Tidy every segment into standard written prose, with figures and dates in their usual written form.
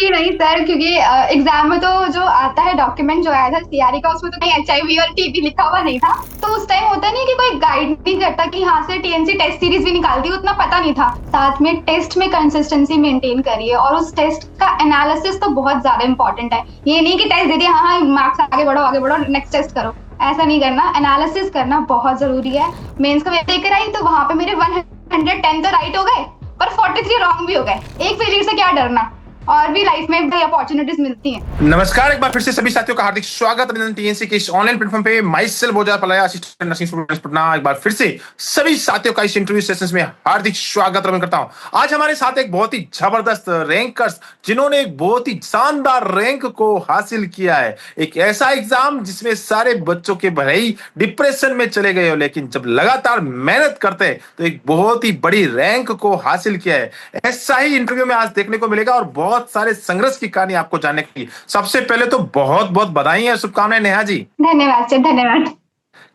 जी नहीं सर, क्योंकि एग्जाम में तो जो आता है डॉक्यूमेंट जो आया था सीआरई का, उसमें तो कहीं एचआईवी और टीबी लिखा हुआ नहीं था। तो उस टाइम होता नहीं कि कोई गाइड नहीं करता कि यहाँ से टीएनसी टेस्ट सीरीज भी निकालती, उतना पता नहीं था। साथ में टेस्ट में कंसिस्टेंसी मेंटेन करिए, और उस टेस्ट का एनालिसिस तो बहुत ज्यादा इंपॉर्टेंट है। ये नहीं कि टेस्ट दे दिया, हाँ हाँ मार्क्स आगे बढ़ो नेक्स्ट टेस्ट करो, ऐसा नहीं करना। एनालिसिस करना बहुत जरूरी है। मेंस का पेपर लेकर आई तो वहां पे मेरे 110 तो राइट हो गए, पर 43 रॉन्ग भी हो गए। एक फेलियर से क्या डरना, और भी लाइफ में भी अपॉर्चुनिटीज मिलती हैं। नमस्कार, एक बार फिर से सभी साथियों का हार्दिक स्वागत अभिनंदन टीएनसी के इस ऑनलाइन प्लेटफॉर्म पे। माई सेल्फ बोजा पलाया, असिस्टेंट नर्सिंग स्टूडेंट पटना। एक बार फिर से सभी साथियों का इस इंटरव्यू सेशंस में हार्दिक स्वागत करता हूं। आज हमारे साथ एक बहुत ही जबरदस्त रैंकर्स, जिन्होंने एक बहुत ही शानदार रैंक को हासिल किया है। एक ऐसा एग्जाम जिसमें सारे बच्चों के भले ही डिप्रेशन में चले गए हो, लेकिन जब लगातार मेहनत करते हैं तो एक बहुत ही बड़ी रैंक को हासिल किया है। ऐसा ही इंटरव्यू में आज देखने को मिलेगा और बहुत सारे संघर्ष की कहानी आपको जानने के लिए। सबसे पहले तो बहुत बहुत बधाई है, शुभकामनाएं नेहा जी। धन्यवाद सर, धन्यवाद।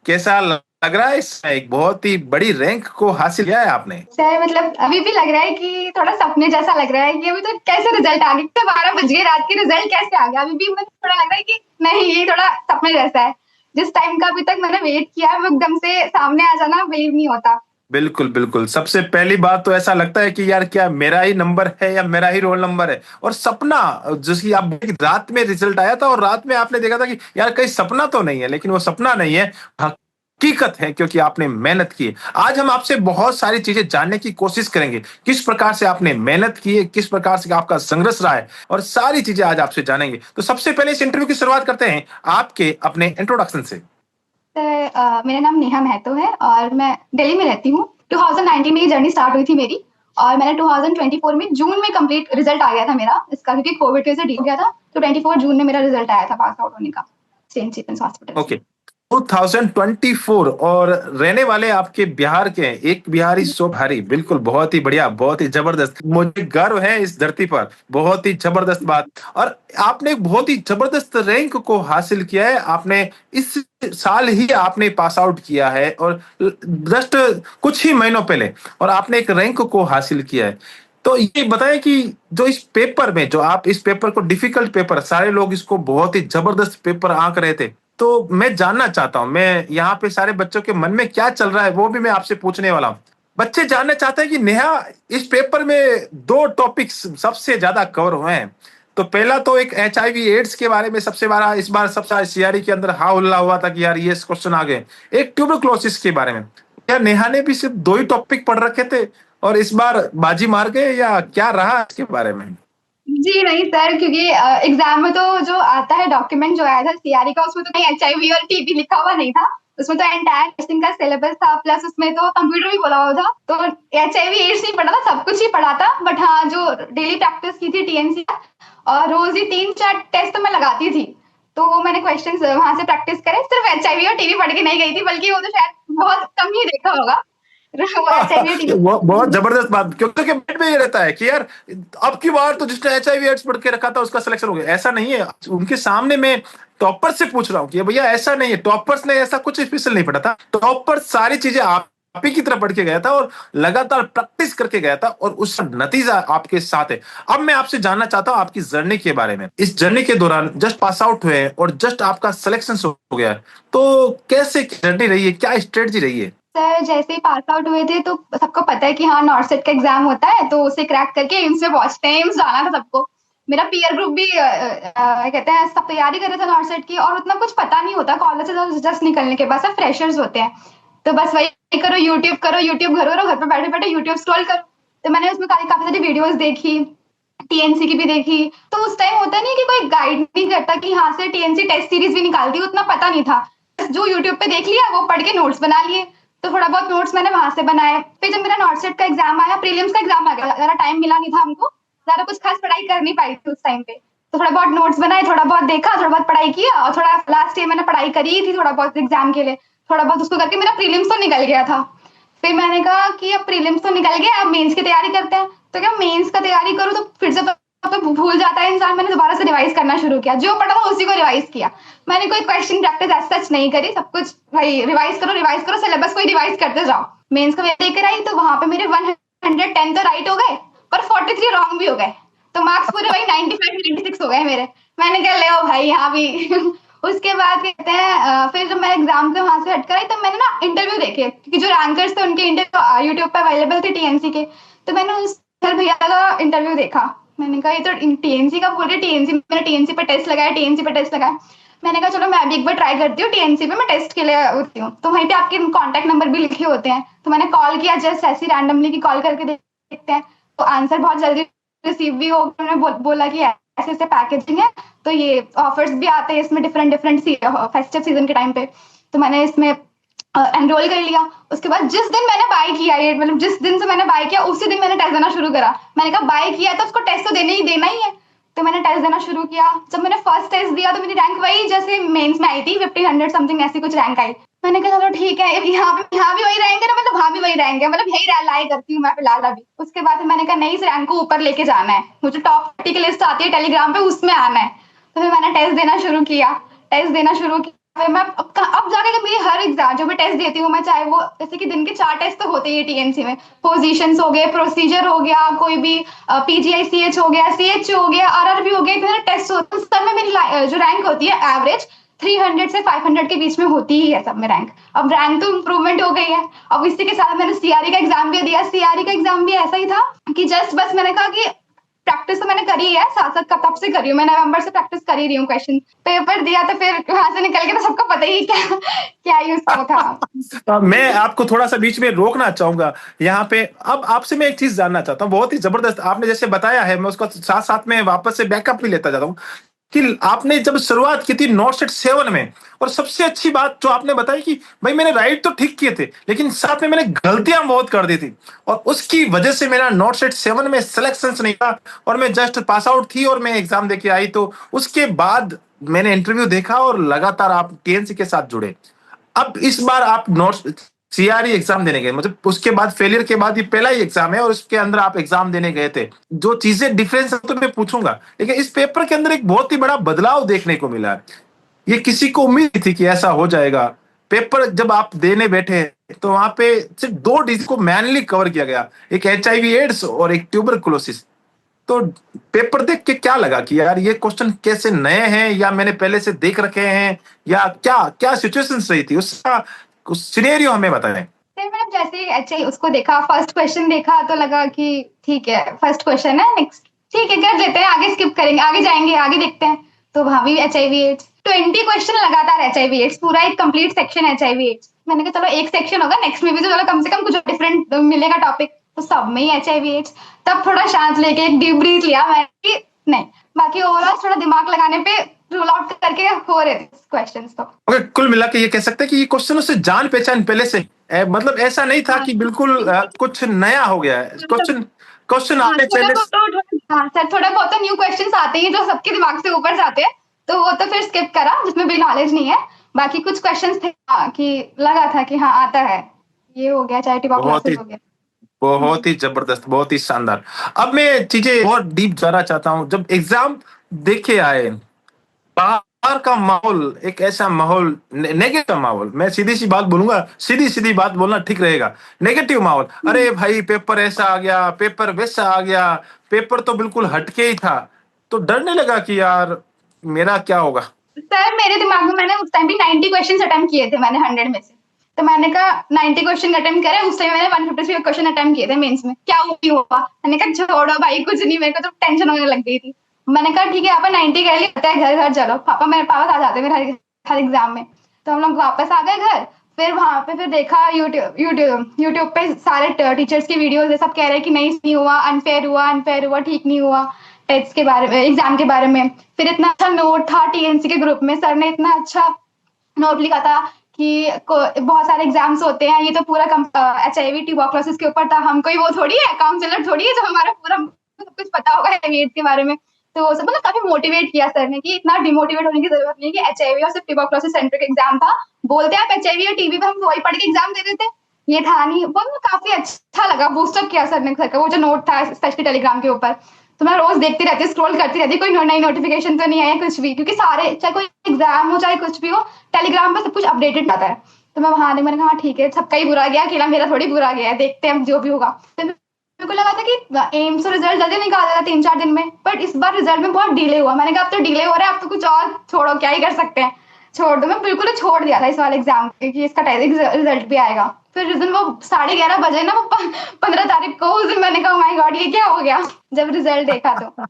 कैसा लग रहा है, इस एक बहुत ही बड़ी रैंक को हासिल किया है आपने? सर मतलब अभी भी लग रहा है कि थोड़ा सपने जैसा लग रहा है कि अभी तो कैसे रिजल्ट आ गया, तो 12 बज गए रात के, रिजल्ट कैसे आ गया। अभी भी मुझे थोड़ा लग रहा है कि नहीं, ये थोड़ा सपने जैसा है। जिस टाइम का अभी तक मैंने वेट किया है वो एकदम से सामने आ जाना बिलीव नहीं होता। बिल्कुल बिल्कुल, सबसे पहली बात तो ऐसा लगता है कि यार क्या मेरा ही नंबर है या मेरा ही रोल नंबर है। और सपना, जिसकी आप रात में रिजल्ट आया था और रात में आपने देखा था कि यार कहीं सपना तो नहीं है, लेकिन वो सपना नहीं है, हकीकत है, क्योंकि आपने मेहनत की है। आज हम आपसे बहुत सारी चीजें जानने की कोशिश करेंगे, किस प्रकार से आपने मेहनत की है, किस प्रकार से आपका संघर्ष रहा है, और सारी चीजें आज आपसे जानेंगे। तो सबसे पहले इस इंटरव्यू की शुरुआत करते हैं आपके अपने इंट्रोडक्शन से। सर मेरा नाम नेहा महतो है और मैं दिल्ली में रहती हूँ। 2019 में ये जर्नी स्टार्ट हुई थी मेरी, और मैंने 2024 में जून में कंप्लीट रिजल्ट आ गया था मेरा इसका, क्योंकि कोविड की वजह से डी गया था। तो 24 जून में मेरा रिजल्ट आया था पास आउट होने का, सेंट स्टीफेंस हॉस्पिटल से। ओके, 2024, और रहने वाले आपके बिहार के हैं, एक बिहारी सो भारी। बिल्कुल, बहुत ही बढ़िया, बहुत ही जबरदस्त। मुझे गर्व है इस धरती पर, बहुत ही जबरदस्त बात। और आपने एक बहुत ही जबरदस्त रैंक को हासिल किया है। आपने इस साल ही आपने पास आउट किया है, और जस्ट कुछ ही महीनों पहले, और आपने एक रैंक को हासिल किया है। तो ये बताएं कि जो इस पेपर में, जो आप इस पेपर को, डिफिकल्ट पेपर, सारे लोग इसको बहुत ही जबरदस्त पेपर आंक रहे थे, तो मैं जानना चाहता हूं, मैं यहाँ पे सारे बच्चों के मन में क्या चल रहा है वो भी मैं आपसे पूछने वाला हूँ। बच्चे जानना चाहते हैं कि नेहा, इस पेपर में दो टॉपिक्स सबसे ज्यादा कवर हुए हैं। तो पहला तो एक एचआईवी एड्स के बारे में सबसे बड़ा, इस बार सबसे सीआरई के अंदर हा हुल्ला हुआ था कि यार ये क्वेश्चन आ गए। एक ट्यूबरक्लोसिस के बारे में, क्या नेहा ने भी सिर्फ दो ही टॉपिक पढ़ रखे थे और इस बार बाजी मार गए, या क्या रहा इसके बारे में? जी नहीं सर, क्योंकि एग्जाम में तो जो आता है डॉक्यूमेंट जो आया था सीआरई का, उसमें तो कहीं एचआईवी और टीबी लिखा हुआ नहीं था। उसमें तो एंटायर टेस्टिंग का सिलेबस था, प्लस उसमें तो कंप्यूटर भी बोला हुआ था। तो एचआईवी एड्स नहीं पढ़ा था, सब कुछ ही पढ़ा था। बट हाँ, जो डेली प्रैक्टिस की थी टीएनसी, और रोज ही 3-4 टेस्ट तो मैं लगाती थी। तो वो मैंने क्वेश्चन वहां से प्रैक्टिस करे। सिर्फ एचआईवी और टीबी पढ़ के नहीं गई थी, बल्कि वो तो शायद बहुत कम ही देखा होगा। वो एचआईवी और टीबी। वो बहुत जबरदस्त बात, क्योंकि माइंड में ये रहता है कि यार अब की बार तो जिसने एचआईवी एड्स पढ़ के रखा था उसका सिलेक्शन हो गया। ऐसा नहीं है, उनके सामने मैं टॉपर से पूछ रहा हूँ कि भैया ऐसा नहीं है, टॉपर्स ने ऐसा कुछ स्पेशल नहीं पढ़ा था। टॉपर सारी चीजें आप ही की तरह पढ़ के गया था और लगातार प्रैक्टिस करके गया था, और उसका नतीजा आपके साथ है। अब मैं आपसे जानना चाहता हूं आपकी जर्नी के बारे में। इस जर्नी के दौरान जस्ट पास आउट हुए और जस्ट आपका सिलेक्शन हो गया, तो कैसे जर्नी रही है, क्या स्ट्रेटजी रही है? सर जैसे ही पास आउट हुए थे तो सबको पता है कि हाँ नॉर्थ सेट का एग्जाम होता है, तो उसे क्रैक करके एम्स में पहुंचते हैं। एम्स जाना था सबको। मेरा पीयर ग्रुप भी कहते हैं सब तैयारी कर रहे थे नॉर्थ सेट की, और उतना कुछ पता नहीं होता कॉलेज से जस्ट निकलने के बाद। सब फ्रेशर्स होते हैं, तो बस वही करो, यूट्यूब घर पे बैठे बैठे यूट्यूब स्क्रॉल करो। तो मैंने उसमें काफी सारी वीडियोस देखी, टीएनसी की भी देखी। तो उस टाइम होता नहीं कि कोई गाइड नहीं करता कि यहाँ से टीएनसी टेस्ट सीरीज भी निकालती, उतना पता नहीं था। जो यूट्यूब पे देख लिया वो पढ़ के नोट्स बना लिए। तो थोड़ा बहुत नोट्स मैंने वहां से बनाए। फिर जब मेरा नॉर्थ सेट का एग्जाम आया, प्रीलिम्स का एग्जाम आ गया, ज्यादा टाइम मिला नहीं था हमको, ज्यादा कुछ खास पढ़ाई कर नहीं पाई थी उस टाइम पे। तो थोड़ा बहुत नोट्स बनाए, थोड़ा बहुत देखा, थोड़ा बहुत पढ़ाई किया, और थोड़ा लास्ट ईयर मैंने पढ़ाई करी थी थोड़ा बहुत एग्जाम के लिए। थोड़ा बहुत उसको करके मेरा प्रीलिम्स तो निकल गया था। फिर मैंने कहा कि अब प्रीलिम्स तो निकल गया, अब मेंस की तैयारी करते हैं। तो क्या मेंस का तैयारी करूँ तो फिर से तो भूल जाता है इंसान। मैंने दोबारा से रिवाइज करना शुरू किया, जो पढ़ा था उसी को रिवाइज किया। मैंने कोई क्वेश्चन प्रैक्टिस ऐसा सच नहीं करी, सब कुछ भाई रिवाइज करो, सिलेबस को रिवाइज करते जाओ। मेंस का लेकर आई तो वहां पे मेरे 110 तो राइट हो गए, पर 43 रॉन्ग भी हो गए। तो मार्क्स पूरे वही 95-96 हो गए मेरे। मैंने कहा ले भाई यहाँ भी उसके बाद कहते हैं फिर जब मैं एग्जाम से वहां से हटकर आई, तब मैंने ना इंटरव्यू देखे, क्योंकि जो रैंकर्स थे उनके इंटरव्यू यूट्यूब पे अवेलेबल थे टीएनसी के। तो मैंने उस सर भैया का इंटरव्यू देखा। मैंने कहा ये तो टीएनसी का बोल रहे, टीएनसी मैंने टीएनसी पे टेस्ट लगाया, टीएनसी पे टेस्ट लगाया। मैंने कहा चलो मैं भी एक बार ट्राई करती हूँ, टीएनसी पे मैं टेस्ट के लिए होती हूँ। तो वहीं पे आपके कॉन्टेक्ट नंबर भी लिखे होते हैं। तो मैंने कॉल किया जस्ट ऐसी रैंडमली की कॉल करके देखते हैं। तो आंसर बहुत जल्दी रिसीव भी हो गया। उन्होंने बोला कि ऐसे ऐसे पैकेजिंग है, तो ये ऑफर्स भी आते हैं इसमें डिफरेंट डिफरेंट फेस्टिव सीजन के टाइम पे। तो मैंने इसमें एनरोल कर लिया। उसके बाद जिस दिन मैंने बाय किया, ये मतलब जिस दिन से मैंने बाय किया उसी दिन मैंने टेस्ट देना शुरू करा। मैंने कहा बाय किया तो उसको टेस्ट तो देना ही है। तो मैंने टेस्ट देना शुरू किया। जब मैंने फर्स्ट टेस्ट दिया तो मेरी रैंक वही जैसे मेंस में आई थी, 1500 समथिंग ऐसी कुछ रैंक आई। मैंने कहा चलो ठीक है, यहाँ भी वही रैंक है ना, मतलब वहां भी वही रैंक है, मतलब यही लाई करती हूँ मैं फिलहाल अभी। उसके बाद मैंने कहा नहीं, इस रैंक को ऊपर लेके जाना है, मुझे टॉप 50 की लिस्ट आती है टेलीग्राम पे, उसमें आना है। तो फिर मैंने टेस्ट देना शुरू किया। टेस्ट देना शुरू किया। मैं अब जाके मेरी हर एग्जाम जो मैं टेस्ट देती हूँ मैं, चाहे वो जैसे कि दिन के 4 टेस्ट तो होते ही है टीएनसी में, पोजीशंस हो गए, प्रोसीजर हो गया, कोई भी पीजीआईसीएच हो गया, सीएच हो गया, आरआरबी हो गया, इतने टेस्ट होते हैं। सब में मेरी जो रैंक होती है एवरेज 300 से 500 के बीच में होती ही है सब में रैंक। अब रैंक तो इम्प्रूवमेंट हो गई है। अब इसी के साथ मैंने सीआरई का एग्जाम भी दिया। सीआरई का एग्जाम भी ऐसा ही था कि जस्ट बस मैंने कहा कि प्रैक्टिस तो मैंने करी है, साथ साथ कब से करी हूँ मैं, नवंबर से प्रैक्टिस कर ही रही हूँ। क्वेश्चन पेपर दिया तो फिर वहां से निकल के तो सबको पता ही क्या क्या ही उसका था। मैं आपको थोड़ा सा बीच में रोकना चाहूंगा यहाँ पे। अब आपसे मैं एक चीज जानना चाहता हूँ, बहुत ही जबरदस्त आपने जैसे बताया है, मैं उसका साथ साथ में वापस से बैकअप भी लेता जाता हूँ कि आपने जब शुरुआत की थी नोट सेट 7 में, और सबसे अच्छी बात जो आपने बताई कि भाई मैंने राइट तो ठीक किए थे लेकिन साथ में मैंने गलतियां बहुत कर दी थी, और उसकी वजह से मेरा नोट सेट 7 में सिलेक्शन नहीं था, और मैं जस्ट पास आउट थी और मैं एग्जाम देके आई। तो उसके बाद मैंने इंटरव्यू देखा और लगातार आप टीएनसी के साथ जुड़े। अब इस बार आप नोट सीआरई एग्जाम देने गए, मतलब उसके बाद फेलियर के बाद ये पहला ही एग्जाम है और उसके अंदर आप एग्जाम देने गए थे। जो चीजें डिफरेंस है तो मैं पूछूंगा, लेकिन इस पेपर के अंदर एक बहुत ही बड़ा बदलाव देखने को मिला है। ये किसी को उम्मीद नहीं थी कि ऐसा हो जाएगा। पेपर जब आप देने बैठे तो वहां पे सिर्फ 2 डिजीज को मैनुअली कवर किया गया, एक एचआईवी एड्स और एक ट्यूबरकुलोसिस। तो पेपर देख के क्या लगा कि यार ये क्वेश्चन कैसे नए हैं, या मैंने पहले से देख रखे हैं, या क्या क्या सिचुएशन सही थी उसका, उस सिनेरियो हमें बताएं। फिर मैंने जैसे ही अच्छा उसको देखा, फर्स्ट क्वेश्चन देखा तो लगा कि ठीक है फर्स्ट क्वेश्चन है, नेक्स्ट ठीक है कर लेते हैं, आगे स्किप करेंगे, आगे जाएंगे, आगे देखते हैं। तो वहां भी एचआईवी एड्स 20 क्वेश्चन लगातार एचआईवी एड्स, पूरा एक कंप्लीट सेक्शन एचआईवी एड्स। मैंने कहा चलो एक सेक्शन होगा, नेक्स्ट में भी तो चलो कम से कम कुछ डिफरेंट मिलेगा टॉपिक। तो सब में ही एचआईवी एड्स। तब थोड़ा शांत लेके एक डीप ब्रीथ लिया मैं कि नहीं, बाकी ओवरऑल थोड़ा दिमाग लगाने पे रूल आउट करके हो रहे थे क्वेश्चंस तो। ओके, कुल मिला के ये कह सकते हैं कि ये क्वेश्चन से जान पहचान पहले से मतलब ऐसा नहीं था हाँ कि बिल्कुल कुछ नया हो गया है क्वेश्चन। क्वेश्चन हाँ आपने थोड़ा पहले बहुत हाँ सर, थोड़ा बहुत तो न्यू क्वेश्चंस आते हैं जो सबके दिमाग से ऊपर जाते हैं, तो वो तो फिर स्किप करा जिसमें भी नॉलेज नहीं है। बाकी कुछ क्वेश्चंस थे कि लगा था कि हाँ आता है, ये हो गया, चाहे बहुत ट्यूबरकुलोसिस ही हो गया। बहुत ही जबरदस्त, बहुत ही शानदार। अब मैं चीजें और डीप जाना चाहता हूँ। जब एग्जाम देखे आए, बाहर का माहौल एक ऐसा माहौल, नेगेटिव माहौल, मैं सीधी सी बात बोलूंगा, सीधी सीधी बात बोलना ठीक रहेगा, नेगेटिव माहौल। अरे भाई पेपर ऐसा आ गया, पेपर वैसा आ गया, पेपर तो बिल्कुल हटके ही था। तो डरने लगा कि यार मेरा क्या होगा। सर मेरे दिमाग में मैंने उस टाइम भी 90 क्वेश्चन अटेम्प्ट किए थे मैंने 100 में से। तो मैंने कहा 90 क्वेश्चन अटेम्प्ट करे, उस टाइम मैंने 153 क्वेश्चन अटेम्प्ट किए थे मेंस में, क्या हुआ। मैंने कहा छोड़ो भाई कुछ नहीं, मेरे को तो टेंशन होने लग गई थी। मैंने कहा ठीक है आप 90 कर लिए, घर घर चलो, पापा मेरे पास आ जाते मेरे हर एग्जाम में। तो हम लोग वापस आ गए घर। फिर वहां पे फिर देखा यूट्यूब पे सारे टीचर्स की वीडियोस, सब कह रहे हैं कि नहीं हुआ, अनफेयर हुआ, अनफेयर हुआ, ठीक नहीं हुआ टेस्ट के बारे में, एग्जाम के बारे में। फिर इतना अच्छा नोट था टीएनसी के ग्रुप में, सर ने इतना अच्छा नोट लिखा था कि बहुत सारे एग्जाम्स होते हैं, ये तो पूरा एचआईवी ट्यूबरकुलोसिस के ऊपर था। हम कोई वो थोड़ी है, काउंसलर थोड़ी है जो हमारा पूरा सब कुछ पता होगा एड्स के बारे में। तो सब मतलब काफी मोटिवेट किया सर ने कि इतना डिमोटिवेट होने की जरूरत नहीं, कि एचआईवी और सिर्फ ट्यूबरकुलोसिस सेंट्रिक एग्जाम था, बोलते हैं आप एचआईवी और टीबी पे, हम वही पढ़ के एग्जाम दे देते, ये था नहीं। वो काफी अच्छा लगा, बूस्टअप किया सर ने, सर का वो जो नोट था स्पेशली टेलीग्राम के ऊपर। तो मैं रोज देखती रहती, स्क्रॉल करती रहती, कोई नई नोटिफिकेशन तो नहीं आया कुछ भी, क्योंकि सारे चाहे कोई एग्जाम हो चाहे कुछ भी हो, टेलीग्राम पे सब कुछ अपडेटेड आता है। तो मैं वहां नहीं, मैंने कहा ठीक है सबका ही बुरा गया, अकेला मेरा थोड़ी बुरा गया है, देखते हैं जो भी होगा। फिर मेरे को लगा था कि एम्स तो रिजल्ट जल्दी निकाल देता 3-4 दिन में, बट इस बार रिजल्ट में बहुत डिले हुआ। मैंने कहा अब तो डिले हो रहा है, अब तो कुछ और छोड़ो, क्या ही कर सकते हैं, छोड़ दो। मैं बिल्कुल ही छोड़ दिया था इस वाले एग्जाम कि इसका रिजल्ट भी आएगा। फिर जिस दिन वो 11:30 बजे ना, वो 15 तारीख को, उस दिन मैंने कहा माय गॉड ये क्या हो गया, जब रिजल्ट देखा तो।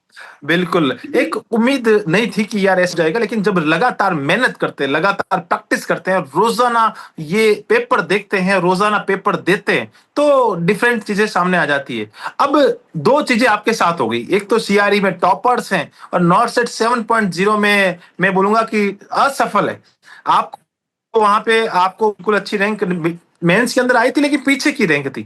बिल्कुल, एक उम्मीद नहीं थी कि यार ऐसा जाएगा, लेकिन जब लगातार मेहनत करते हैं, लगातार प्रैक्टिस करते हैं, रोज़ाना ये पेपर देखते हैं, रोज़ाना पेपर देते हैं, तो डिफरेंट चीज़ें सामने आ जाती है। अब 2 चीज़ें आपके साथ हो गई, एक तो सीआरई में टॉपर्स हैं और नॉर्थ सेट 7.0 में मैं बोलूँगा कि असफल है। आपको वहाँ पे आपको बिल्कुल अच्छी रैंक मेंस के अंदर आई थी, लेकिन पीछे की रैंक थी।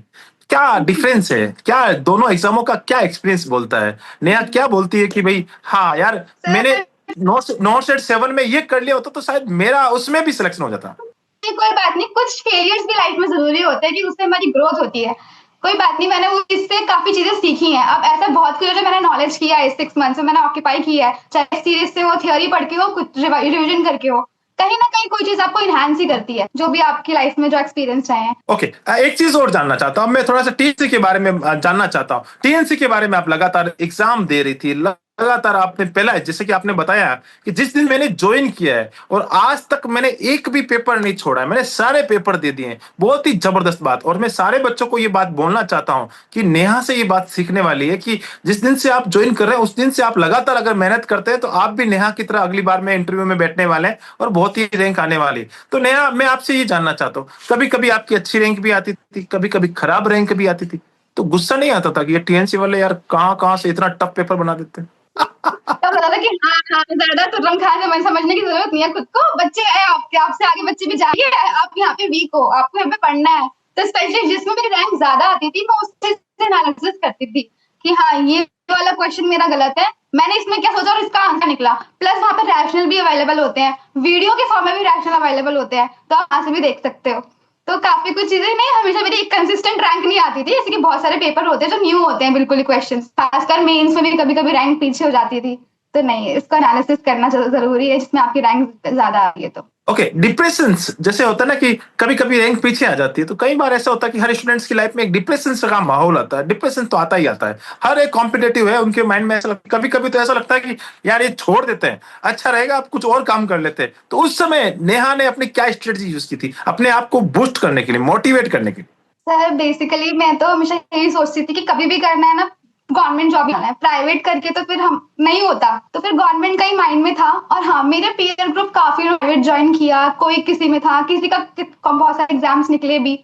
क्या डिफरेंस है? क्या दोनों एग्ज़ामों का क्या एक्सपीरियंस बोलता है? नेहा क्या बोलती है कि भई हाँ, यार मैंने सर नॉर्थ सेट 7 में ये कर लिया होता तो शायद मेरा उसमें भी सिलेक्शन हो जाता। कोई बात नहीं, कुछ फेलियर्स भी लाइफ में जरूरी होते हैं कि उससे हमारी ग्रोथ होती है। कोई बात नहीं, मैंने इससे काफी चीजें सीखी हैं। अब ऐसा बहुत कुछ है जो मैंने नॉलेज किया है, 6 मंथ्स में मैंने ऑक्यूपाई किया है, चाहे सीरीज से हो, थियोरी पढ़ के हो, कुछ रिविजन करके हो। कहीं ना कहीं कोई चीज आपको इनहांस ही करती है, जो भी आपकी लाइफ में जो एक्सपीरियंस रहे हैं। ओके, एक चीज और जानना चाहता हूँ मैं, थोड़ा सा टीएनसी के बारे में जानना चाहता हूँ। टीएनसी के बारे में आप लगातार एग्जाम दे रही थी, लगातार आपने पहला, जैसे कि आपने बताया कि जिस दिन मैंने ज्वाइन किया है और आज तक मैंने एक भी पेपर नहीं छोड़ा है, मैंने सारे पेपर दे दिए हैं। बहुत ही जबरदस्त बात, और मैं सारे बच्चों को ये बात बोलना चाहता हूँ कि नेहा से ये बात सीखने वाली है कि जिस दिन से आप ज्वाइन कर रहे हैं उस दिन से आप लगातार अगर मेहनत करते हैं तो आप भी नेहा की तरह अगली बार में इंटरव्यू में बैठने वाले हैं और बहुत ही रैंक आने वाली है। तो नेहा, मैं आपसे ये जानना चाहता हूँ, कभी कभी आपकी अच्छी रैंक भी आती थी, कभी कभी खराब रैंक भी आती थी, तो गुस्सा नहीं आता था कि ये टीएनसी वाले यार कहाँ कहाँ से इतना टफ पेपर बना देते हैं? तब लगा था कि हाँ हाँ, ज्यादा तुर्रम खान समझने की जरूरत नहीं है खुद को। बच्चे हैं आपके, आपसे आगे बच्चे भी जाएंगे, आप यहाँ पे वीक हो, आपको यहाँ पे पढ़ना है। तो स्पेशली जिसमें मेरी रैंक ज्यादा आती थी, मैं उससे एनालिसिस करती थी कि हाँ ये वाला क्वेश्चन मेरा गलत है, मैंने इसमें क्या सोचा और इसका आंसर निकला। प्लस वहां पे रैशनल भी अवेलेबल होते हैं, वीडियो के फॉर्म में भी रैशनल अवेलेबल होते हैं, तो आप वहां से भी देख सकते हो। तो काफी कुछ चीजें, नहीं हमेशा मेरी एक कंसिस्टेंट रैंक नहीं आती थी, जैसे कि बहुत सारे पेपर होते हैं जो न्यू होते हैं बिल्कुल ही क्वेश्चन, खासकर मेंस में भी कभी कभी रैंक पीछे हो जाती थी। तो नहीं, इसको एनालिसिस करना जरूरी है जिसमें आपकी रैंक ज्यादा आ रही है तो। ओके, डिप्रेशन जैसे होता है ना कि कभी कभी रैंक पीछे आ जाती है, तो कई बार ऐसा होता है कि हर स्टूडेंट्स की लाइफ में एक डिप्रेशन का माहौल आता है। डिप्रेशन तो आता ही आता है, हर एक कॉम्पिटेटिव है उनके माइंड में ऐसा लगता है, कभी कभी तो ऐसा लगता है कि यार ये छोड़ देते हैं, अच्छा रहेगा आप कुछ और काम कर लेते हैं। तो उस समय नेहा ने अपनी क्या स्ट्रेटजी यूज की थी अपने आप को बूस्ट करने के लिए, मोटिवेट करने के लिए? सर बेसिकली मैं तो हमेशा यही सोचती थी कि कभी भी करना है ना, गवर्नमेंट जॉब ही करना है। प्राइवेट करके तो फिर हम नहीं होता, तो फिर गवर्नमेंट का ही माइंड में था। और हाँ, मेरे पीयर ग्रुप काफी प्राइवेट ज्वाइन किया, कोई किसी में था, किसी का बहुत सारे एग्जाम्स निकले भी।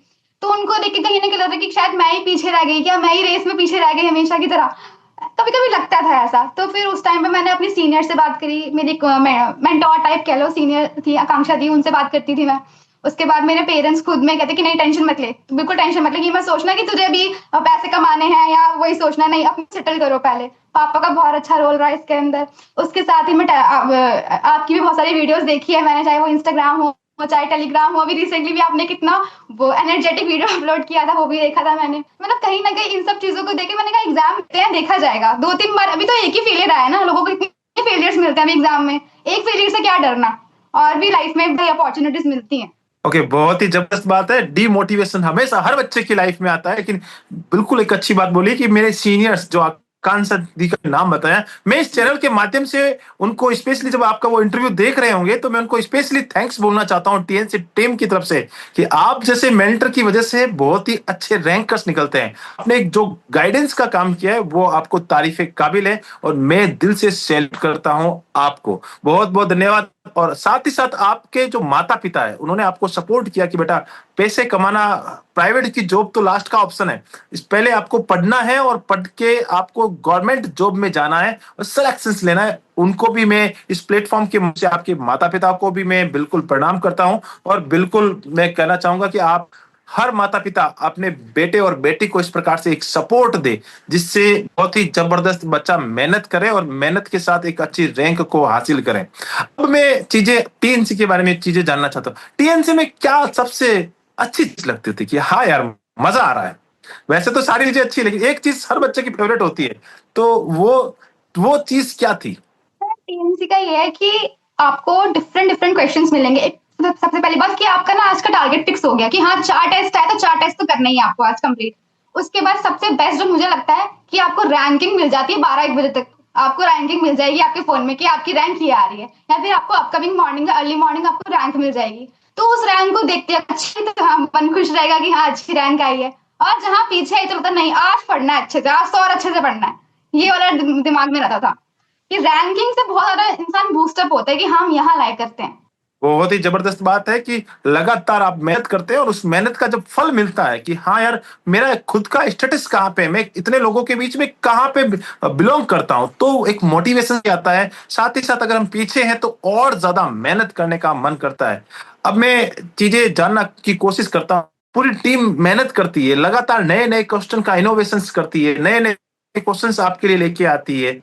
तो उनको देख के कहीं ना कहीं लगता कि शायद मैं ही पीछे रह गई क्या, मैं ही रेस में पीछे रह गई हमेशा की तरह। कभी कभी लगता था ऐसा। तो फिर उस टाइम पे मैंने अपनी सीनियर से बात करी, मेरी मेंटोर टाइप कह लो, सीनियर थी आकांक्षा थी, उनसे बात करती थी मैं। उसके बाद मेरे पेरेंट्स खुद में कहते कि नहीं टेंशन मत ले, बिल्कुल टेंशन मत ले, ये मत सोचना कि तुझे भी पैसे कमाने हैं या वही सोचना, नहीं अपने सेटल करो पहले। पापा का बहुत अच्छा रोल रहा है इसके अंदर। उसके साथ ही मैं आपकी भी बहुत सारी वीडियोस देखी है मैंने, चाहे वो इंस्टाग्राम हो चाहे टेलीग्राम हो। अभी रिसेंटली भी आपने कितना वो एनर्जेटिक वीडियो अपलोड किया था, वो भी देखा था मैंने। मतलब कहीं ना कहीं इन सब चीजों को देखे मैंने कहा एग्जाम देते हैं, देखा जाएगा। 2-3 बार, अभी तो एक ही फेलियर आया ना, लोगों को इतने फेलियर्स मिलते हैं अभी एग्जाम में, एक फेलियर से क्या डरना, और भी लाइफ में बड़ी अपॉर्चुनिटीज मिलती हैं। ओके, बहुत ही जबरदस्त बात है। डीमोटिवेशन हमेशा हर बच्चे की लाइफ में आता है, लेकिन बिल्कुल एक अच्छी बात बोली कि मेरे सीनियर्स जो आकांक्षा दी का नाम बताया, मैं इस चैनल के माध्यम से उनको स्पेशली, जब आपका वो इंटरव्यू देख रहे होंगे तो मैं उनको स्पेशली थैंक्स बोलना चाहता हूँ टीएनसी टीम की तरफ से कि आप जैसे मेंटर की वजह से बहुत ही अच्छे रैंकर्स निकलते हैं। आपने जो गाइडेंस का काम किया है वो आपको तारीफ काबिल है, और मैं दिल से सैल्यूट करता हूँ आपको। बहुत बहुत धन्यवाद। और साथ ही साथ आपके जो माता पिता है उन्होंने आपको सपोर्ट किया कि बेटा पैसे कमाना, प्राइवेट की जॉब तो लास्ट का ऑप्शन है, इस पहले आपको पढ़ना है और पढ़ के आपको गवर्नमेंट जॉब में जाना है और सिलेक्शंस लेना है। उनको भी मैं इस प्लेटफॉर्म के मुझसे, आपके माता पिता को भी मैं बिल्कुल प्रणाम करता हूं, और बिल्कुल मैं कहना चाहूंगा कि आप हर माता पिता अपने बेटे और बेटी को इस प्रकार से एक सपोर्ट दे जिससे बहुत ही जबरदस्त बच्चा मेहनत करे और मेहनत के साथ एक अच्छी रैंक को हासिल करें। अब मैं चीजें टीएनसी के बारे में चीजें जानना चाहता हूँ, टीएनसी में क्या सबसे अच्छी चीज लगती थी कि हाँ यार मजा आ रहा है? वैसे तो सारी चीजें अच्छी, लेकिन एक चीज हर बच्चे की फेवरेट होती है, तो वो चीज क्या थी? टीएनसी का ये है कि आपको डिफरेंट डिफरेंट क्वेश्चंस मिलेंगे। सबसे पहली बात कि आपका ना आज का टारगेट फिक्स हो गया कि हाँ 4 टेस्ट आए तो 4 टेस्ट तो करना ही है आपको आज कंप्लीट। उसके बाद सबसे बेस्ट जो मुझे लगता है कि आपको रैंकिंग मिल जाती है 12-1 बजे तक। आपको रैंकिंग मिल जाएगी आपके फ़ोन में कि आपकी रैंक ये आ रही है, या फिर आपको अपकमिंग मॉर्निंग अर्ली मॉर्निंग आपको रैंक मिल जाएगी। तो उस रैंक को देखते अच्छी तो हाँ, मन खुश रहेगा कि हाँ, अच्छी रैंक आई है। और जहाँ पीछे है तो लगता नहीं आज पढ़ना है अच्छे से, आज तो और अच्छे से पढ़ना है। ये वाला दिमाग में रहता था कि रैंकिंग से बहुत ज़्यादा इंसान बूस्ट अप होता है कि हाँ, हम यहाँ लाइक करते हैं। बहुत ही जबरदस्त बात है कि लगातार आप मेहनत करते हैं और उस मेहनत का जब फल मिलता है कि हाँ यार, मेरा खुद का स्टेटस कहाँ पे है, मैं इतने लोगों के बीच में कहाँ पे बिलोंग करता हूँ, तो एक मोटिवेशन आता है। साथ ही साथ अगर हम पीछे हैं तो और ज्यादा मेहनत करने का मन करता है। अब मैं चीजें जानना की कोशिश करता हूँ। पूरी टीम मेहनत करती है, लगातार नए नए क्वेश्चन का इनोवेशन करती है, नए नए क्वेश्चन आपके लिए लेके आती है।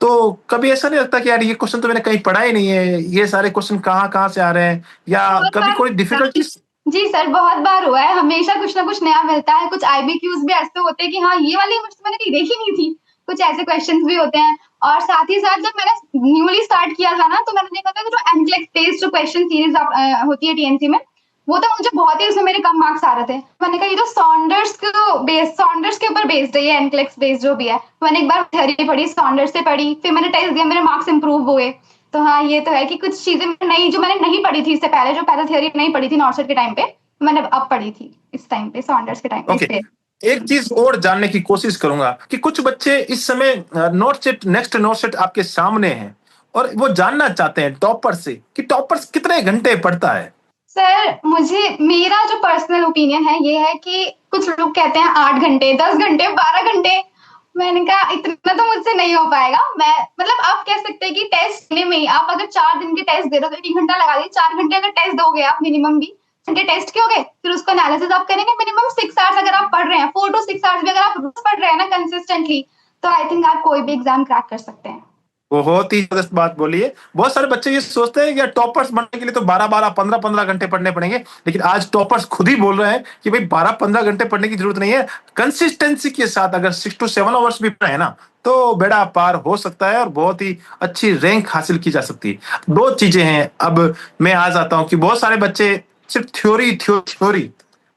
तो कभी ऐसा नहीं लगता कि यार ये क्वेश्चन तो मैंने कहीं पढ़ा ही नहीं है, ये सारे क्वेश्चन कहाँ-कहाँ से आ रहे हैं, या बहुत कभी बार कोई डिफिकल्टीज? जी सर, बहुत बार हुआ है, हमेशा कुछ ना कुछ नया मिलता है, कुछ आईबीक्यूज़ भी ऐसे होते हैं कि हाँ, ये वाली मुझसे मैंने कहीं देखी नहीं थी, कुछ ऐसे क्वेश्चन्स भी होते हैं। और साथ ही साथ जब मैंने न्यूली स्टार्ट किया था ना, तो मैंने देखा था कि जो एनक्लेक्स बेस्ड जो क्वेश्चन सीरीज़ होती है टीएनसी में, वो तो मुझे बहुत ही उसमें मेरे कम मार्क्स आ रहे थे। मैंने कहा ये तो सॉन्डर्स के ऊपर बेस्ड है, ये एनक्लेक्स बेस्ड जो भी है। मैंने एक बार थ्योरी पढ़ी, सॉन्डर्स से पढ़ी, फिर मैंने टेस्ट दिया, मेरे मार्क्स इंप्रूव हुए। तो हाँ, ये तो है कि कुछ चीज़ें नई जो मैंने नहीं पढ़ी थी इससे पहले, जो पहले थ्योरी नहीं पढ़ी थी नॉर्सेट के टाइम पे, मैंने अब पढ़ी थी इस टाइम पे, सॉन्डर्स के टाइम पे, ओके, इसलिए। एक चीज और जानने की कोशिश करूंगा कि कुछ बच्चे इस समय not set next not set आपके सामने हैं और वो जानना चाहते हैं टॉपर से कि टॉपर्स कितने घंटे पढ़ता है। सर, मुझे मेरा जो पर्सनल ओपिनियन है ये है कि कुछ लोग कहते हैं 8 घंटे, 10 घंटे, 12 घंटे। मैंने कहा इतना तो मुझसे नहीं हो पाएगा। मैं मतलब आप कह सकते हैं कि टेस्ट लेने में ही आप अगर 4 दिन के टेस्ट दे रहे हो तो 1 घंटा लगा दीजिए। 4 घंटे अगर टेस्ट दोगे आप मिनिमम भी, घंटे टेस्ट के हो गए, फिर उसका एनालिसिस आप करेंगे। मिनिमम 6 आवर्स अगर आप पढ़ रहे हैं, 4 टू 6 आवर्स भी अगर आप रोज पढ़ रहे हैं ना कंसिस्टेंटली, तो आई थिंक आप कोई भी एग्जाम क्रैक कर सकते हैं। बहुत ही जबरदस्त बात बोली है। बहुत सारे बच्चे ये सोचते हैं कि यार टॉपर्स बनने के लिए तो 12-12, 15-15 घंटे पढ़ने पड़ेंगे। लेकिन आज टॉपर्स खुद ही बोल रहे हैं कि भाई 12-15 घंटे पढ़ने की जरूरत नहीं है। कंसिस्टेंसी के साथ अगर 6 टू 7 आवर्स भी पढ़े ना, तो बेड़ा पार हो सकता है और बहुत ही अच्छी रैंक हासिल की जा सकती है। 2 चीजें हैं, अब मैं आ जाता हूँ कि बहुत सारे बच्चे सिर्फ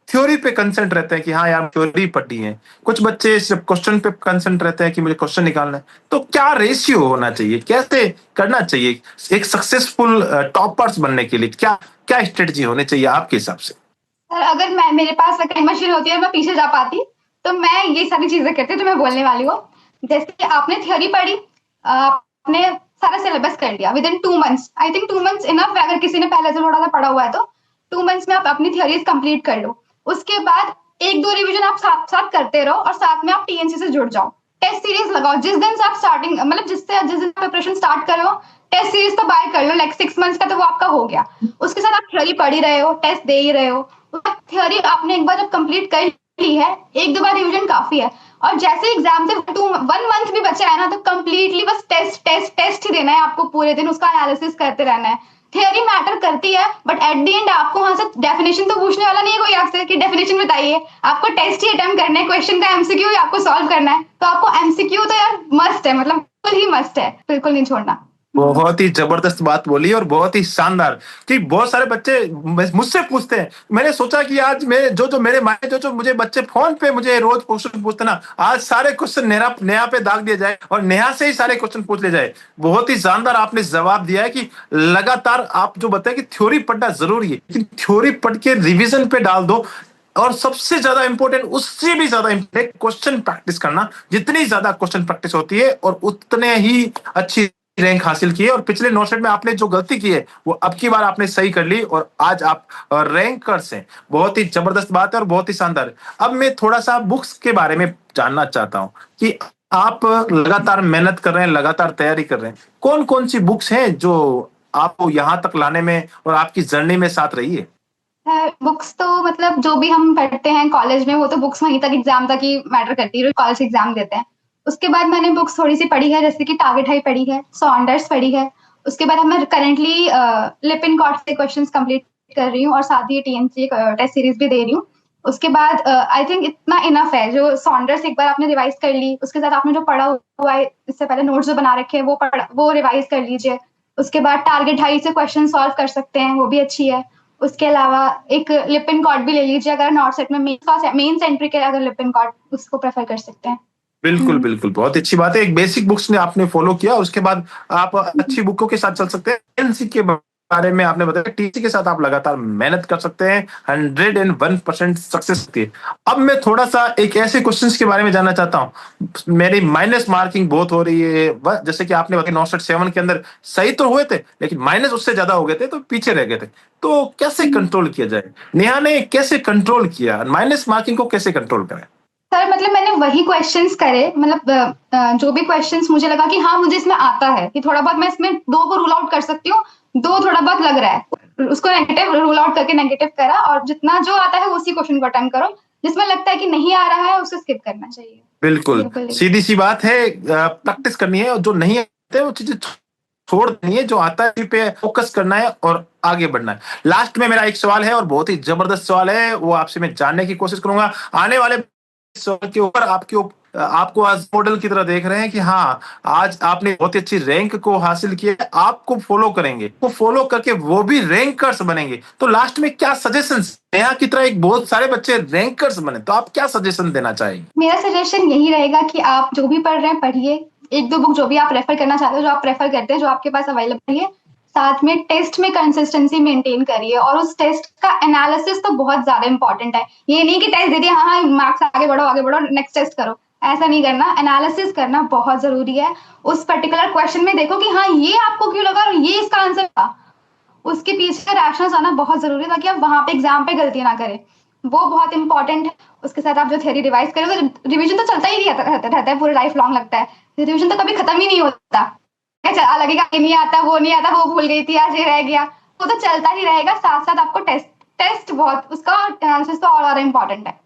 थ्योरी पे कंसेंट रहते हैं कि हाँ यार थ्योरी पढ़नी है। कुछ बच्चे सिर्फ क्वेश्चन पे कंसेंट रहते हैं कि मुझे क्वेश्चन निकालना है। तो क्या रेशियो होना चाहिए, कैसे करना चाहिए एक सक्सेसफुल टॉपर्स बनने के लिए, क्या क्या स्ट्रेटजी होनी चाहिए आपके हिसाब से? सर, अगर मैं मेरे पास टाइम मशीन होती है और मैं पीछे जा पाती, तो मैं ये सारी चीज़ें करती जो मैं बोलने वाली हूँ। जैसे कि आपने थ्योरी पढ़ी, आपने सारा सिलेबस कर लिया within 2 months. I think 2 months enough है अगर किसी ने पहले से थोड़ा-सा पढ़ा हुआ है तो। 2 मंथ्स में आप अपनी थ्योरीज़ कंप्लीट कर लो। उसके बाद 1-2 रिवीजन आप साथ-साथ करते रहो और साथ में आप टीएनसी से जुड़ जाओ। टेस्ट सीरीज़ लगाओ। जिस दिन से आप स्टार्टिंग मतलब जिस दिन प्रिपरेशन स्टार्ट कर रहे हो, टेस्ट सीरीज़ तो बाय कर लो, लाइक 6 मंथ्स का तो वो आपका हो गया। उसके साथ आप थ्योरी पढ़ ही रहे हो, टेस्ट दे ही रहे हो। थ्योरी आपने एक बार जब कंप्लीट कर ली है, 1-2 बार रिवीजन काफ़ी है। और जैसे एग्जाम से 1 मंथ भी बचा है ना, तो कंप्लीटली बस टेस्ट टेस्ट टेस्ट ही देना है आपको पूरे दिन, उसका एनालिसिस करते रहना है। थियरी मैटर करती है, बट एट द एंड आपको वहां से डेफिनेशन तो पूछने वाला नहीं है कोई आपसे कि डेफिनेशन बताइए। आपको टेस्ट ही अटेम्प्ट करना है, क्वेश्चन का एमसीक्यू ही आपको सॉल्व करना है। तो आपको एमसीक्यू तो यार मस्ट है, मतलब बिल्कुल ही मस्ट है, बिल्कुल नहीं छोड़ना। बहुत ही जबरदस्त बात बोली और बहुत ही शानदार कि बहुत सारे बच्चे मुझसे पूछते हैं। मैंने सोचा कि आज मैं जो मेरे माए जो मुझे बच्चे फोन पे मुझे रोज क्वेश्चन पूछते ना, आज सारे क्वेश्चन नेहा नेहा पे दाग दिया जाए और नेहा से ही सारे क्वेश्चन पूछ ले जाए। बहुत ही शानदार आपने जवाब दिया है कि लगातार आप जो बताए कि थ्योरी पढ़ना जरूरी है, लेकिन थ्योरी पढ़ के रिविजन पे डाल दो। और सबसे ज्यादा इंपॉर्टेंट, उससे भी ज्यादा इंपॉर्टेंट क्वेश्चन प्रैक्टिस करना। जितनी ज्यादा क्वेश्चन प्रैक्टिस होती है और उतने ही अच्छी रैंक हासिल की है। और पिछले 9 सेट में आपने जो गलती की है वो अब की बार आपने सही कर ली और आज आप रैंकर्स हैं। बहुत ही जबरदस्त बात है और बहुत ही शानदार। अब मैं थोड़ा सा बुक्स के बारे में जानना चाहता हूँ कि आप लगातार मेहनत कर रहे हैं, लगातार तैयारी कर रहे हैं। कौन कौन सी बुक्स हैं जो आपको यहाँ तक लाने में और आपकी जर्नी में साथ रही है? बुक्स तो मतलब जो भी हम पढ़ते हैं कॉलेज में, वो तो बुक्स वहीं तक एग्जाम तक ही मैटर करती है, जो कॉलेज एग्जाम देते हैं। उसके बाद मैंने बुक्स थोड़ी सी पढ़ी है, जैसे कि टारगेट हाई पढ़ी है, सॉन्डर्स पढ़ी है। उसके बाद मैं करेंटली लिपिन कॉट से क्वेश्चंस कंप्लीट कर रही हूँ और साथ ही टीएनसी टेस्ट सीरीज भी दे रही हूँ। उसके बाद आई थिंक इतना इनफ है। जो सॉन्डर्स एक बार आपने रिवाइज कर ली, उसके साथ आपने जो पढ़ा हुआ है इससे पहले, नोट्स जो बना रखे हैं वो रिवाइज कर लीजिए। उसके बाद टारगेट हाई से क्वेश्चन सॉल्व कर सकते हैं, वो भी अच्छी है। उसके अलावा एक लिपिन कॉर्ड भी ले लीजिए अगर नॉर्थ सेट में मेंस एंट्री के लिए अगर लिपिन कॉर्ड उसको प्रेफर कर सकते हैं। बिल्कुल, हुँ। बिल्कुल, बहुत अच्छी बात है। एक बेसिक बुक्स ने आपने फ़ॉलो किया, उसके बाद आप हुँ। अच्छी बुकों के साथ चल सकते हैं। एनसी के बारे में आपने बताया, टीसी के साथ आप लगातार मेहनत कर सकते हैं, 101% सक्सेस होती है। अब मैं थोड़ा-सा एक ऐसे क्वेश्चन्स के बारे में जानना चाहता हूँ, मेरी माइनस मार्किंग बहुत हो रही है, ब जैसे कि आपने बताया नॉट 7 के अंदर सही तो हुए थे, लेकिन माइनस उससे ज़्यादा हो गए थे, तो पीछे रह गए थे। तो कैसे हुँ। कंट्रोल किया जाए? नेहा ने कैसे कंट्रोल किया? माइनस मार्किंग को कैसे कंट्रोल करें? सर मतलब मैंने वही क्वेश्चंस करे मतलब जो भी क्वेश्चंस मुझे लगा कि हाँ मुझे इसमें आता है कि थोड़ा बहुत मैं इसमें 2 को रूल आउट कर सकती हूँ, 2 थोड़ा बहुत लग रहा है। उसको नेगेटिव रूल आउट करके नेगेटिव करा और जितना जो आता है उसी क्वेश्चन को अटेम्प्ट करो। जिसमें लगता है कि नहीं आ रहा है उसे स्किप करना चाहिए। बिल्कुल, बिल्कुल नहीं। सीधी-सी बात है प्रैक्टिस करनी है और जो नहीं आते वो चीज़ें छोड़ देनी है, जो आता है उसी पे फ़ोकस करना है और आगे बढ़ना है। लास्ट में मेरा एक सवाल है और बहुत ही ज़बरदस्त सवाल है, वो आपसे मैं जानने की कोशिश करूँगा। आने वाले सवाल के ऊपर आपको आज मॉडल की तरह देख रहे हैं कि हाँ, आज आपने बहुत ही अच्छी रैंक को हासिल किया है, आपको फ़ॉलो करेंगे। वो फ़ॉलो करके वो भी रैंकर्स बनेंगे। तो लास्ट में क्या सजेशंस नेहा की तरह एक बहुत सारे बच्चे रैंकर्स बने, तो आप क्या सजेशन देना चाहेंगे? मेरा सजेशन यही रहेगा कि आप जो भी पढ़ रहे हैं पढ़िए। 1-2 बुक जो भी आप रेफर करना चाहते हो, जो आप प्रेफर करते हैं, जो आपके पास अवेलेबल है। साथ में टेस्ट में कंसिस्टेंसी मेंटेन करिए और उस टेस्ट का एनालिसिस तो बहुत ज़्यादा इम्पोर्टेंट है। ये नहीं कि टेस्ट दे दिया, हाँ, हाँ, मार्क्स आगे बढ़ो, नेक्स्ट टेस्ट करो। ऐसा नहीं करना, एनालिसिस करना बहुत ज़रूरी है। उस पर्टिकुलर क्वेश्चन में देखो कि हाँ, ये आपको क्यों लगा और ये इसका आंसर था। उसके पीछे रैशनल्स आना बहुत ज़रूरी है ताकि आप वहाँ पे एग्ज़ाम पे गलती ना करें। वो बहुत इम्पोर्टेंट है। उसके साथ आप जो थ्योरी रिवाइज़ करोगे रिवीजन तो चलता ही रहता है, पूरे लाइफ लॉन्ग लगता है। रिवीजन तो कभी खत्म ही नहीं होता। अच्छा लगेगा ये नहीं आता, वो नहीं आता, वो भूल गई थी, आज ये रह गया। वो तो चलता ही रहेगा, साथ-साथ आपको टेस्ट टेस्ट बहुत उसका एनालिसिस तो और ज़्यादा इम्पोर्टेंट है।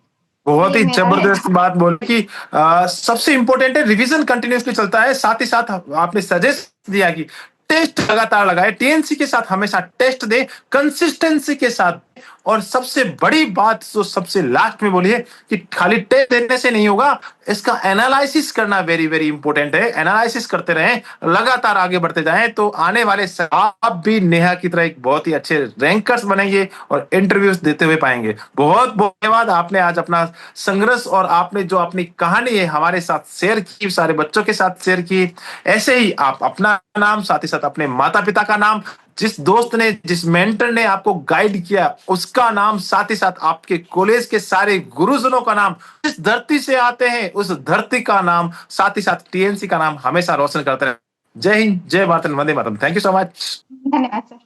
बहुत ये ही मेरा ज़बरदस्त रहेगा। बात बोली कि सबसे इम्पोर्टेंट है रिवीजन कंटिन्यूअसली चलता है, साथ ही साथ आपने सजेस्ट दिया कि टेस्ट लगातार लगाएँ, टीएनसी के साथ हमेशा टेस्ट दें, कंसिस्टेंसी के साथ और सबसे बड़ी बात जो सबसे लास्ट में बोली है कि खाली टेस्ट देने से नहीं होगा, इसका एनालिसिस करना वेरी, वेरी इंपॉर्टेंट है। एनालिसिस करते रहें, लगातार आगे बढ़ते जाएँ, तो आने वाले आप भी नेहा की तरह एक बहुत ही अच्छे रैंकर्स बनेंगे और इंटरव्यूज़ देते हुए पाएँगे। बहुत-बहुत धन्यवाद, आपने आज अपना संघर्ष और आपने जो अपनी कहानी है हमारे साथ शेयर की, सारे बच्चों के साथ शेयर की। ऐसे ही आप अपना नाम, साथ ही साथ अपने माता-पिता का नाम, जिस दोस्त ने, जिस मेंटर ने आपको गाइड किया, उसका नाम, साथ ही साथ आपके कॉलेज के सारे गुरुजनों का नाम, जिस धरती से आते हैं, उस धरती का नाम, साथ ही साथ टीएनसी का नाम हमेशा रोशन करते रहें। जय हिंद, जय Bharat, Vande Mataram. Thank you so much. धन्यवाद सर।